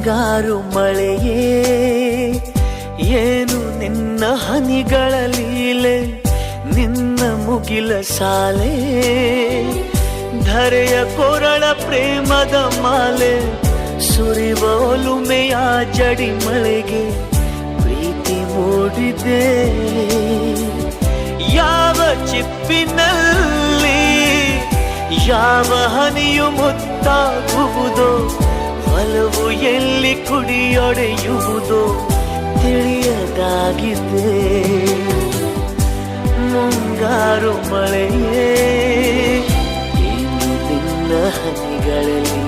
ಮುಂಗಾರು ಮಳೆಯೇ ಏನು ನಿನ್ನ ಹನಿಗಳ ಲೀಲೆ, ನಿನ್ನ ಮುಗಿಲ ಸಾಲೆ ಧರೆಯ ಕೊರಳ ಪ್ರೇಮದ ಮಾಲೆ, ಸುರಿವ ಒಲುಮೆಯ ಜಡಿ ಮಳೆಗೆ ಪ್ರೀತಿ ಮೂಡಿದೆ. ಯಾವ ಚಿಪ್ಪಿನಲ್ಲಿ ಯಾವ ಹನಿಯು ಮುತ್ತಾಗುವುದೋ, ಒಲವು ಎಲ್ಲಿ ಕುಡಿಯೊಡೆಯುವುದೋ ತಿಳಿಯದಾಗಿದೆ. ಮುಂಗಾರು ಮಳೆಯೇ ಏನು ನಿನ್ನ ಹನಿಗಳಲ್ಲಿ